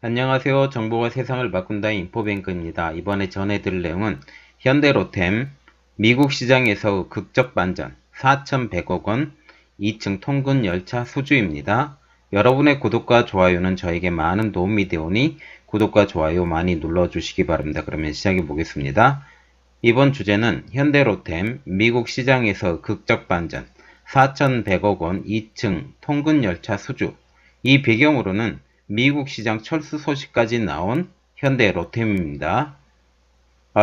안녕하세요. 정보가 세상을 바꾼다 인포뱅크입니다. 이번에 전해드릴 내용은 현대로템 미국 시장에서 극적 반전 4,100억 원 2층 통근 열차 수주입니다. 여러분의 구독과 좋아요는 저에게 많은 도움이 되오니 구독과 좋아요 많이 눌러주시기 바랍니다. 그러면 시작해 보겠습니다. 이번 주제는 현대로템 미국 시장에서 극적 반전 4,100억 원 2층 통근 열차 수주. 이 배경으로는 미국 시장 철수 소식까지 나온 현대로템입니다.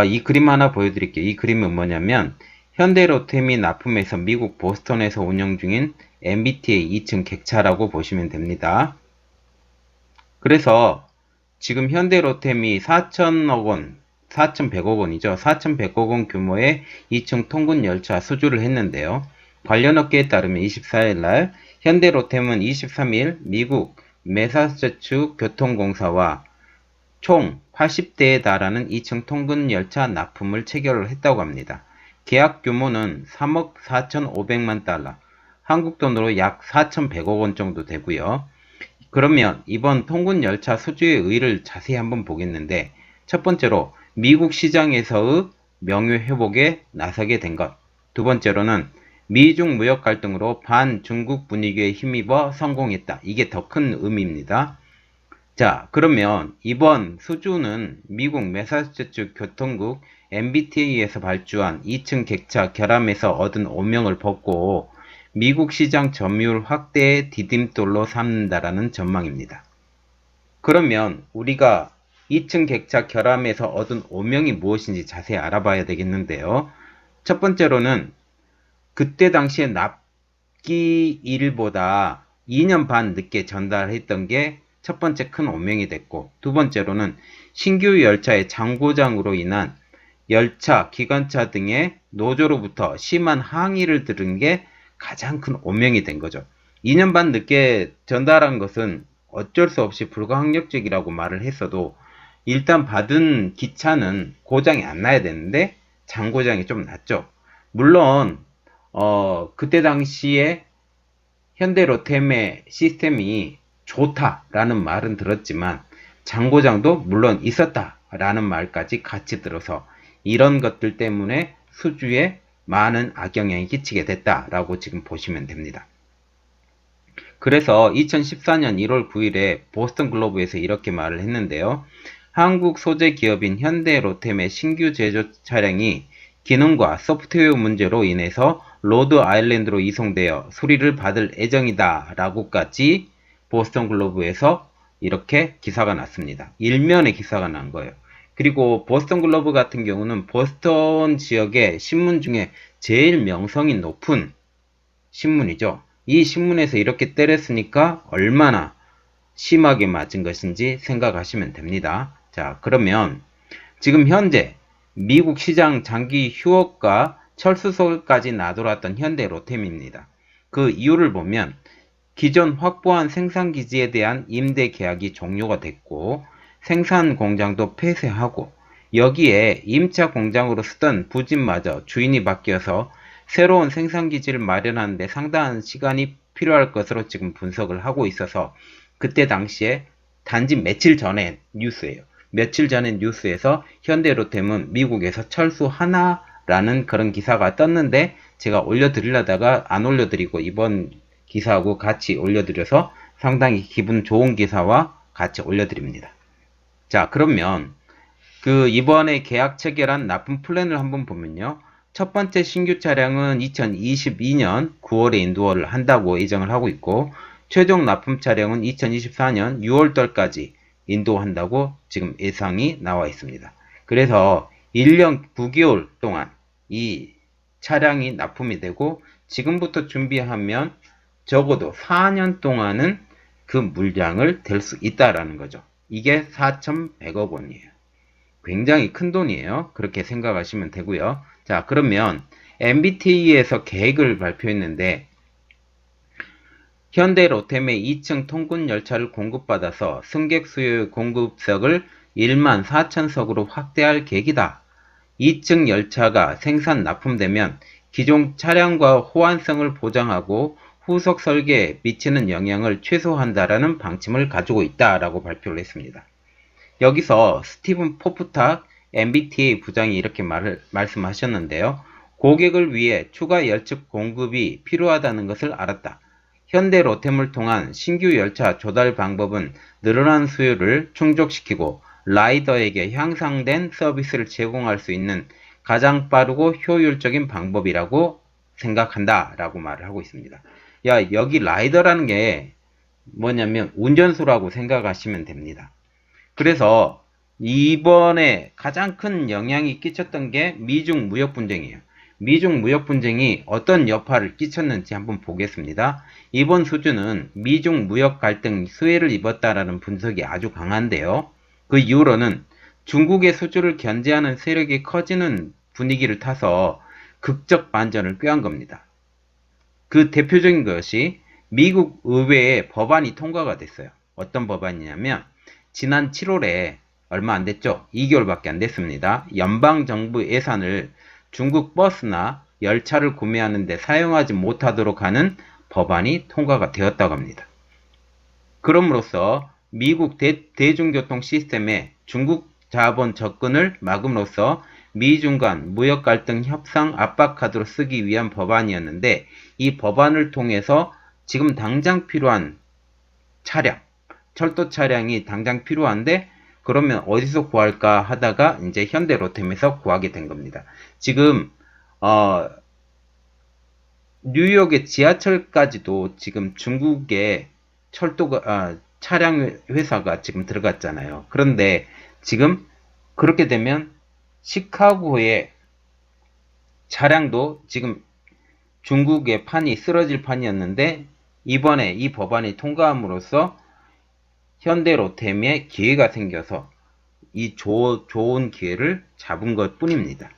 이 그림 하나 보여드릴게요. 이 그림은 뭐냐면 현대로템이 납품해서 미국 보스턴에서 운영 중인 MBTA 2층 객차라고 보시면 됩니다. 그래서 지금 현대로템이 4천억 원, 4,100억 원이죠. 4,100억 원 규모의 2층 통근 열차 수주를 했는데요. 관련 업계에 따르면 24일 날 현대로템은 23일 미국 매사추세츠 교통공사와 총 80대에 달하는 2층 통근 열차 납품을 체결을 했다고 합니다. 계약 규모는 3억 4,500만 달러, 한국 돈으로 약 4,100억 원 정도 되고요. 그러면 이번 통근 열차 수주의 의의를 자세히 한번 보겠는데, 첫 번째로 미국 시장에서의 명예 회복에 나서게 된 것, 두 번째로는 미중 무역 갈등으로 반중국 분위기에 힘입어 성공했다. 이게 더 큰 의미입니다. 자, 그러면 이번 수주는 미국 매사추세츠 교통국 MBTA에서 발주한 2층 객차 결함에서 얻은 오명을 벗고 미국 시장 점유율 확대의 디딤돌로 삼는다라는 전망입니다. 그러면 우리가 2층 객차 결함에서 얻은 오명이 무엇인지 자세히 알아봐야 되겠는데요. 첫 번째로는 그때 당시에 납기일보다 2년 반 늦게 전달했던 게 첫 번째 큰 오명이 됐고, 두 번째로는 신규 열차의 장고장으로 인한 열차, 기관차 등의 노조로부터 심한 항의를 들은 게 가장 큰 오명이 된 거죠. 2년 반 늦게 전달한 것은 어쩔 수 없이 불가항력적이라고 말을 했어도 일단 받은 기차는 고장이 안 나야 되는데 장고장이 좀 났죠. 물론 그때 당시에 현대로템의 시스템이 좋다라는 말은 들었지만 장고장도 물론 있었다라는 말까지 같이 들어서 이런 것들 때문에 수주에 많은 악영향이 끼치게 됐다라고 지금 보시면 됩니다. 그래서 2014년 1월 9일에 보스턴 글로브에서 이렇게 말을 했는데요. 한국 소재 기업인 현대로템의 신규 제조 차량이 기능과 소프트웨어 문제로 인해서 로드 아일랜드로 이송되어 수리를 받을 예정이다 라고까지 보스턴 글로브에서 이렇게 기사가 났습니다. 일면의 기사가 난 거예요. 그리고 보스턴 글로브 같은 경우는 보스턴 지역의 신문 중에 제일 명성이 높은 신문이죠. 이 신문에서 이렇게 때렸으니까 얼마나 심하게 맞은 것인지 생각하시면 됩니다. 자, 그러면 지금 현재 미국 시장 장기 휴업과 철수설까지 나돌았던 현대로템입니다. 그 이유를 보면 기존 확보한 생산기지에 대한 임대 계약이 종료가 됐고 생산 공장도 폐쇄하고 여기에 임차 공장으로 쓰던 부지마저 주인이 바뀌어서 새로운 생산기지를 마련하는데 상당한 시간이 필요할 것으로 지금 분석을 하고 있어서 그때 당시에 단지 며칠 전에 뉴스예요. 며칠 전에 뉴스에서 현대로템은 미국에서 철수하나라는 그런 기사가 떴는데 제가 올려드리려다가 안 올려드리고 이번 기사하고 같이 올려드려서 상당히 기분 좋은 기사와 같이 올려드립니다. 자, 그러면 이번에 계약 체결한 납품 플랜을 한번 보면요. 첫 번째 신규 차량은 2022년 9월에 인도를 한다고 예정을 하고 있고 최종 납품 차량은 2024년 6월달까지 인도한다고 지금 예상이 나와 있습니다. 그래서 1년 9개월 동안 이 차량이 납품이 되고 지금부터 준비하면 적어도 4년 동안은 그 물량을 댈 수 있다라는 거죠. 이게 4,100억 원이에요. 굉장히 큰 돈이에요. 그렇게 생각하시면 되고요. 자, 그러면 MBTA에서 계획을 발표했는데 현대로템의 2층 통근 열차를 공급받아서 승객 수요 공급석을 1만 4천석으로 확대할 계획이다. 2층 열차가 생산 납품되면 기존 차량과 호환성을 보장하고 후속 설계에 미치는 영향을 최소화한다라는 방침을 가지고 있다라고 발표를 했습니다. 여기서 스티븐 포프탁 MBTA 부장이 이렇게 말씀하셨는데요. 고객을 위해 추가 열측 공급이 필요하다는 것을 알았다. 현대 로템을 통한 신규 열차 조달 방법은 늘어난 수요를 충족시키고 라이더에게 향상된 서비스를 제공할 수 있는 가장 빠르고 효율적인 방법이라고 생각한다 라고 말을 하고 있습니다. 여기 라이더라는 게 뭐냐면 운전수라고 생각하시면 됩니다. 그래서 이번에 가장 큰 영향이 끼쳤던 게 미중 무역 분쟁이에요. 미중 무역 분쟁이 어떤 여파를 끼쳤는지 한번 보겠습니다. 이번 수주는 미중 무역 갈등이 수혜를 입었다라는 분석이 아주 강한데요. 그 이후로는 중국의 수주를 견제하는 세력이 커지는 분위기를 타서 극적 반전을 꾀한 겁니다. 그 대표적인 것이 미국 의회에 법안이 통과가 됐어요. 어떤 법안이냐면 지난 7월에 얼마 안 됐죠? 2개월밖에 안 됐습니다. 연방정부 예산을 중국 버스나 열차를 구매하는 데 사용하지 못하도록 하는 법안이 통과가 되었다고 합니다. 그럼으로써 미국 대중교통 시스템에 중국 자본 접근을 막음으로써 미중 간 무역 갈등 협상 압박 카드로 쓰기 위한 법안이었는데 이 법안을 통해서 지금 당장 필요한 차량, 철도 차량이 당장 필요한데 그러면 어디서 구할까 하다가 이제 현대 로템에서 구하게 된 겁니다. 지금 뉴욕의 지하철까지도 지금 중국의 차량 회사가 지금 들어갔잖아요. 그런데 지금 그렇게 되면 시카고의 차량도 지금 중국의 판이 쓰러질 판이었는데 이번에 이 법안이 통과함으로써 현대 로템에 기회가 생겨서 이 좋은 기회를 잡은 것 뿐입니다.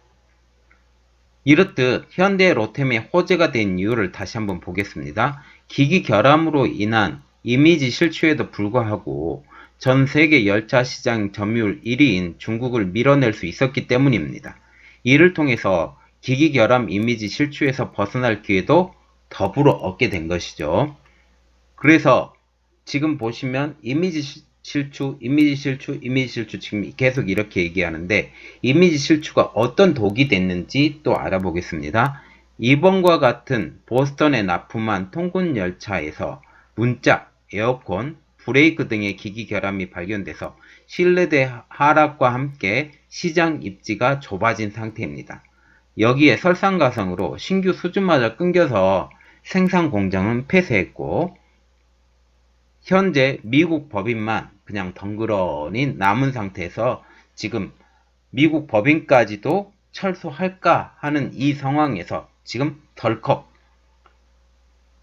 이렇듯 현대 로템의 호재가 된 이유를 다시 한번 보겠습니다. 기기 결함으로 인한 이미지 실추에도 불구하고 전 세계 열차 시장 점유율 1위인 중국을 밀어낼 수 있었기 때문입니다. 이를 통해서 기기 결함 이미지 실추에서 벗어날 기회도 더불어 얻게 된 것이죠. 그래서 지금 보시면 이미지 실추 지금 계속 이렇게 얘기하는데 이미지 실추가 어떤 독이 됐는지 또 알아보겠습니다. 이번과 같은 보스턴에 납품한 통근 열차에서 문짝, 에어컨, 브레이크 등의 기기 결함이 발견돼서 신뢰대 하락과 함께 시장 입지가 좁아진 상태입니다. 여기에 설상가상으로 신규 수주마저 끊겨서 생산 공장은 폐쇄했고 현재 미국 법인만 그냥 덩그러니 남은 상태에서 지금 미국 법인까지도 철수할까 하는 이 상황에서 지금 덜컥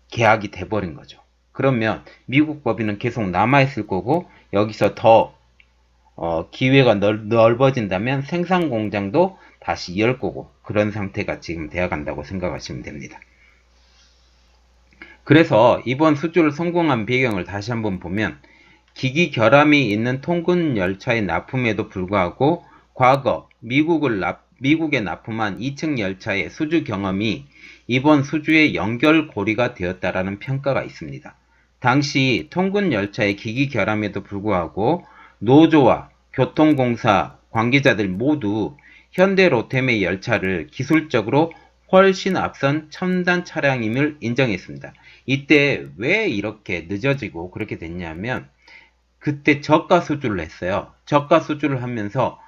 계약이 돼버린 거죠. 그러면 미국 법인은 계속 남아있을 거고 여기서 더 기회가 넓어진다면 생산 공장도 다시 열 거고 그런 상태가 지금 되어간다고 생각하시면 됩니다. 그래서 이번 수주를 성공한 배경을 다시 한번 보면 기기 결함이 있는 통근 열차의 납품에도 불구하고 과거 미국에 납품한 2층 열차의 수주 경험이 이번 수주의 연결고리가 되었다라는 평가가 있습니다. 당시 통근 열차의 기기 결함에도 불구하고 노조와 교통공사 관계자들 모두 현대 로템의 열차를 기술적으로 훨씬 앞선 첨단 차량임을 인정했습니다. 이때 왜 이렇게 늦어지고 그렇게 됐냐면 그때 저가 수주를 했어요. 저가 수주를 하면서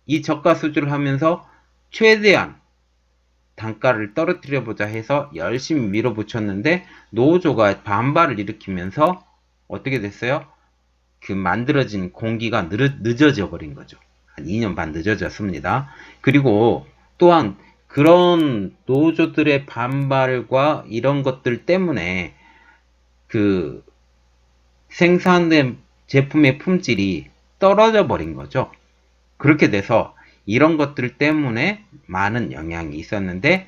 이 저가 수주를 하면서 최대한 단가를 떨어뜨려 보자 해서 열심히 밀어붙였는데 노조가 반발을 일으키면서 어떻게 됐어요? 그 만들어진 공기가 늦어져 버린 거죠. 한 2년 반 늦어졌습니다. 그리고 또한 그런 노조들의 반발과 이런 것들 때문에 그 생산된 제품의 품질이 떨어져 버린 거죠. 그렇게 돼서 이런 것들 때문에 많은 영향이 있었는데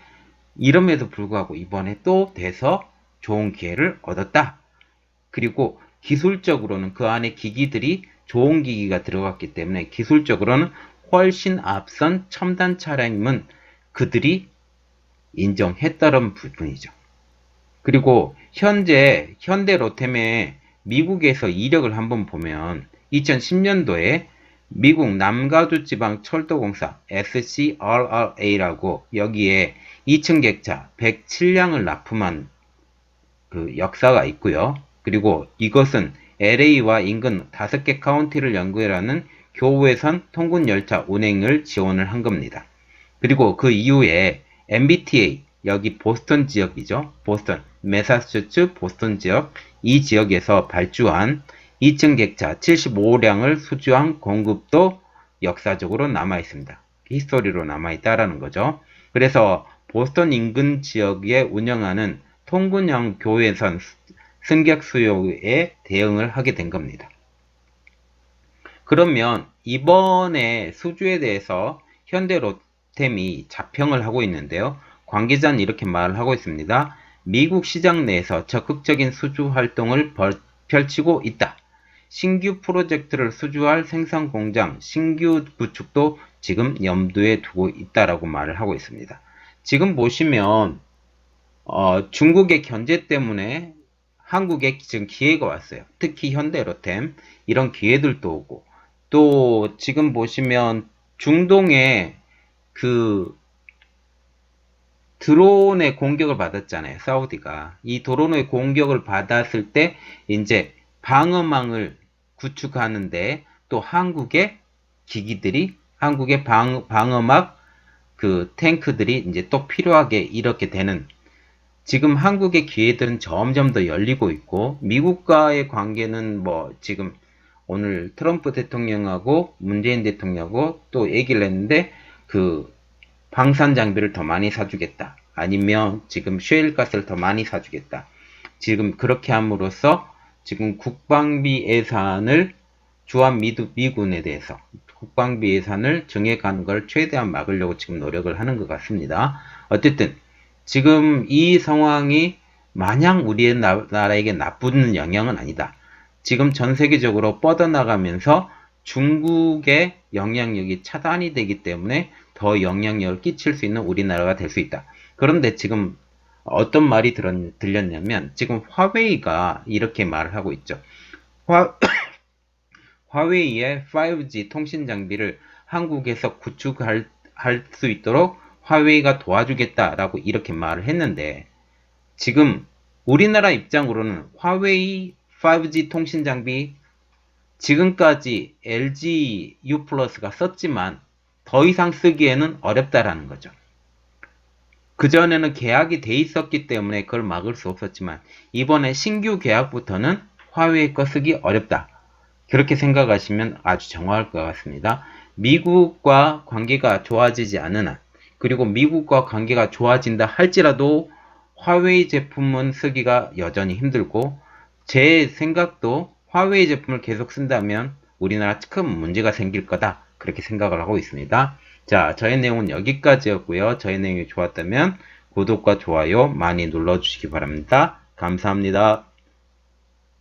이럼에도 불구하고 이번에 또 돼서 좋은 기회를 얻었다. 그리고 기술적으로는 그 안에 기기들이 좋은 기기가 들어갔기 때문에 기술적으로는 훨씬 앞선 첨단 차량임은 그들이 인정했다는 부분이죠. 그리고 현재 현대로템의 미국에서 이력을 한번 보면 2010년도에 미국 남가주지방철도공사 SCRRA라고 여기에 2층 객차 107량을 납품한 그 역사가 있고요. 그리고 이것은 LA와 인근 5개 카운티를 연결하는 교외선 통근 열차 운행을 지원을 한 겁니다. 그리고 그 이후에 MBTA, 여기 보스턴 지역이죠. 보스턴, 매사추세츠 보스턴 지역, 이 지역에서 발주한 2층 객차 75량을 수주한 공급도 역사적으로 남아 있습니다. 히스토리로 남아 있다라는 거죠. 그래서 보스턴 인근 지역에 운영하는 통근형 교외선 승객 수요에 대응을 하게 된 겁니다. 그러면 이번에 수주에 대해서 현대로템이 자평을 하고 있는데요. 관계자는 이렇게 말을 하고 있습니다. 미국 시장 내에서 적극적인 수주 활동을 펼치고 있다. 신규 프로젝트를 수주할 생산 공장 신규 구축도 지금 염두에 두고 있다라고 말을 하고 있습니다. 지금 보시면 중국의 견제 때문에 한국에 지금 기회가 왔어요. 특히 현대로템 이런 기회들도 오고 또 지금 보시면 중동에 그 드론의 공격을 받았잖아요. 사우디가. 이 드론의 공격을 받았을 때 이제 방어망을 구축하는데 또 한국의 기기들이 한국의 방어막 그 탱크들이 이제 또 필요하게 이렇게 되는 지금 한국의 기회들은 점점 더 열리고 있고 미국과의 관계는 뭐 지금 오늘 트럼프 대통령하고 문재인 대통령하고 또 얘기를 했는데 그 방산 장비를 더 많이 사주겠다. 아니면 지금 셰일가스를 더 많이 사주겠다. 지금 그렇게 함으로써 지금 국방비 예산을 미군에 대해서 국방비 예산을 증액하는 걸 최대한 막으려고 지금 노력을 하는 것 같습니다. 어쨌든 지금 이 상황이 마냥 우리나라에게 나쁜 영향은 아니다. 지금 전 세계적으로 뻗어나가면서 중국의 영향력이 차단이 되기 때문에 더 영향력을 끼칠 수 있는 우리나라가 될 수 있다. 그런데 지금 어떤 말이 들렸냐면 지금 화웨이가 이렇게 말을 하고 있죠. 화웨이의 5G 통신 장비를 한국에서 구축할 수 있도록 화웨이가 도와주겠다라고 이렇게 말을 했는데 지금 우리나라 입장으로는 화웨이 5G 통신 장비 지금까지 LG U+가 썼지만 더 이상 쓰기에는 어렵다라는 거죠. 그전에는 계약이 돼 있었기 때문에 그걸 막을 수 없었지만 이번에 신규 계약부터는 화웨이 거 쓰기 어렵다. 그렇게 생각하시면 아주 정확할 것 같습니다. 미국과 관계가 좋아지지 않는 한 그리고 미국과 관계가 좋아진다 할지라도 화웨이 제품은 쓰기가 여전히 힘들고 제 생각도 화웨이 제품을 계속 쓴다면 우리나라 큰 문제가 생길 거다. 그렇게 생각을 하고 있습니다. 자, 저의 내용은 여기까지였고요. 저의 내용이 좋았다면 구독과 좋아요 많이 눌러주시기 바랍니다. 감사합니다.